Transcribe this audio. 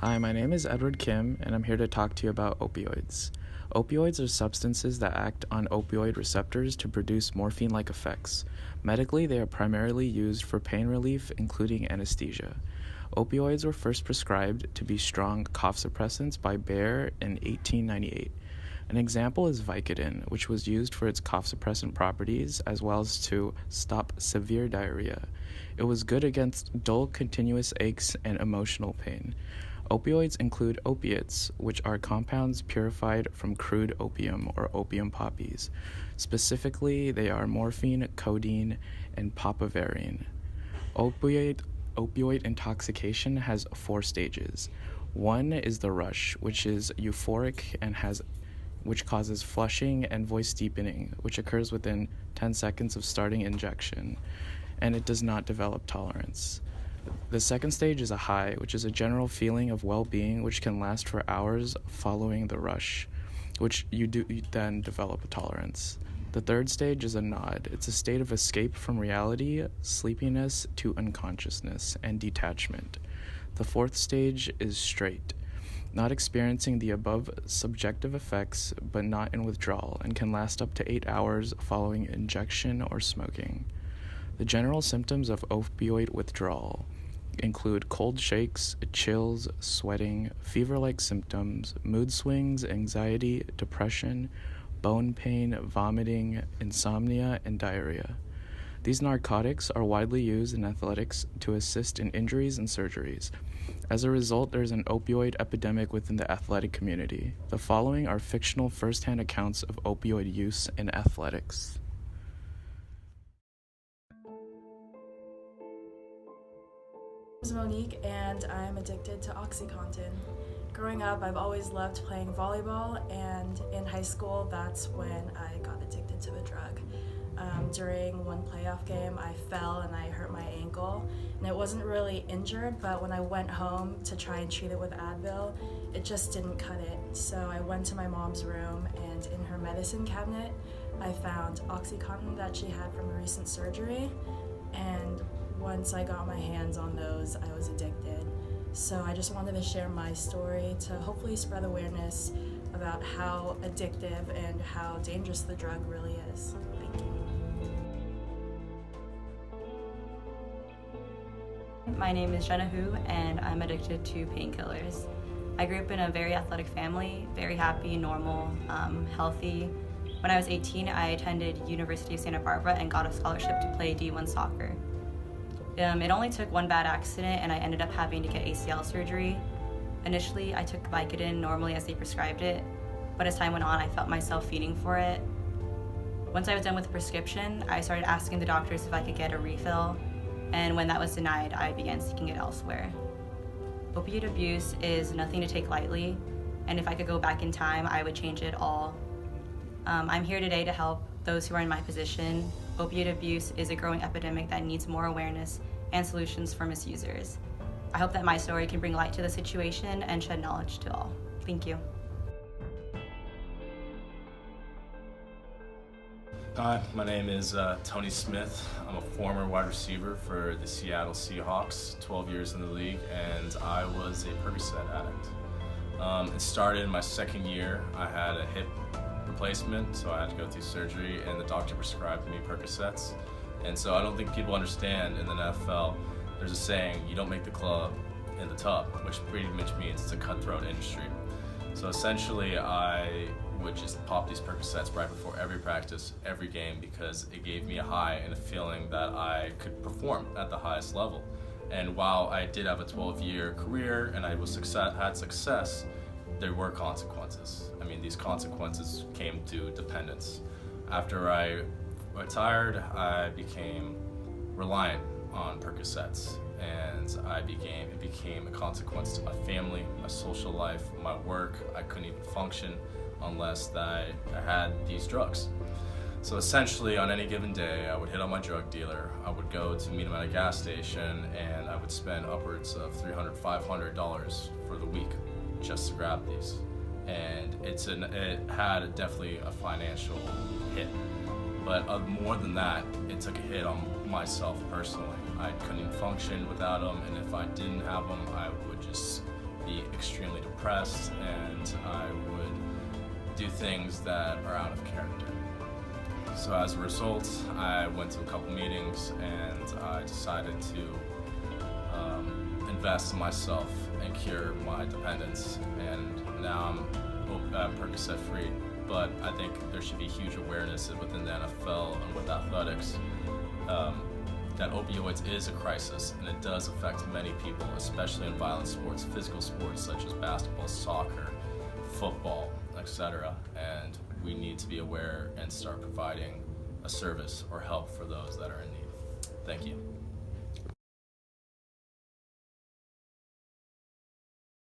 Hi, my name is Edward Kim, and I'm here to talk to you about opioids. Opioids are substances that act on opioid receptors to produce morphine-like effects. Medically, they are primarily used for pain relief, including anesthesia. Opioids were first prescribed to be strong cough suppressants by Bayer in 1898. An example is Vicodin, which was used for its cough suppressant properties as well as to stop severe diarrhea. It was good against dull, continuous aches and emotional pain. Opioids include opiates, which are compounds purified from crude opium or opium poppies. Specifically, they are morphine, codeine, and papaverine. Opioid intoxication has 4 stages. One is the rush, which is euphoric and which causes flushing and voice deepening, which occurs within 10 seconds of starting injection, and it does not develop tolerance. The second stage is a high, which is a general feeling of well-being which can last for hours following the rush, which you then develop a tolerance. The third stage is a nod. It's a state of escape from reality, sleepiness to unconsciousness, and detachment. The fourth stage is straight, not experiencing the above subjective effects, but not in withdrawal, and can last up to 8 hours following injection or smoking. The general symptoms of opioid withdrawal include cold shakes, chills, sweating, fever-like symptoms, mood swings, anxiety, depression, bone pain, vomiting, insomnia, and diarrhea. These narcotics are widely used in athletics to assist in injuries and surgeries. As a result, there is an opioid epidemic within the athletic community. The following are fictional first-hand accounts of opioid use in athletics. My name is Monique, and I'm addicted to OxyContin. Growing up, I've always loved playing volleyball, and in high school, that's when I got addicted to the drug. During one playoff game, I fell and I hurt my ankle, and it wasn't really injured, but when I went home to try and treat it with Advil, it just didn't cut it. So I went to my mom's room, and in her medicine cabinet, I found OxyContin that she had from a recent surgery, and once I got my hands on those, I was addicted. So I just wanted to share my story to hopefully spread awareness about how addictive and how dangerous the drug really is. Thank you. My name is Jenna Hu, and I'm addicted to painkillers. I grew up in a very athletic family, very happy, normal, healthy. When I was 18, I attended University of Santa Barbara and got a scholarship to play D1 soccer. It only took one bad accident and I ended up having to get ACL surgery. Initially, I took Vicodin normally as they prescribed it, but as time went on, I felt myself feeding for it. Once I was done with the prescription, I started asking the doctors if I could get a refill, and when that was denied, I began seeking it elsewhere. Opioid abuse is nothing to take lightly, and if I could go back in time, I would change it all. I'm here today to help those who are in my position. Opioid abuse is a growing epidemic that needs more awareness and solutions for misusers. I hope that my story can bring light to the situation and shed knowledge to all. Thank you. Hi, my name is Tony Smith. I'm a former wide receiver for the Seattle Seahawks, 12 years in the league, and I was a Percocet addict. It started in my second year. I had a hip replacement, so I had to go through surgery, and the doctor prescribed me Percocets. And so I don't think people understand in the NFL, there's a saying, you don't make the club in the tub, which pretty much means it's a cutthroat industry. So essentially, I would just pop these Percocets right before every practice, every game, because it gave me a high and a feeling that I could perform at the highest level. And while I did have a 12-year career and I had success, there were consequences. I mean, these consequences came to dependence. After I retired, I became reliant on Percocets, and it became a consequence to my family, my social life, my work. I couldn't even function unless I had these drugs. So essentially, on any given day, I would hit on my drug dealer. I would go to meet him at a gas station, and I would spend upwards of $300, $500 for the week just to grab these. And it had definitely a financial hit. But more than that, it took a hit on myself personally. I couldn't function without them, and if I didn't have them, I would just be depressed, and I would do things that are out of character. So as a result, I went to a couple meetings and I decided to invest in myself and cure my dependence. And now I'm Percocet free. But I think there should be huge awareness within the NFL and with athletics that opioids is a crisis, and it does affect many people, especially in violent sports, physical sports such as basketball, soccer, football, etc. And we need to be aware and start providing a service or help for those that are in need. Thank you.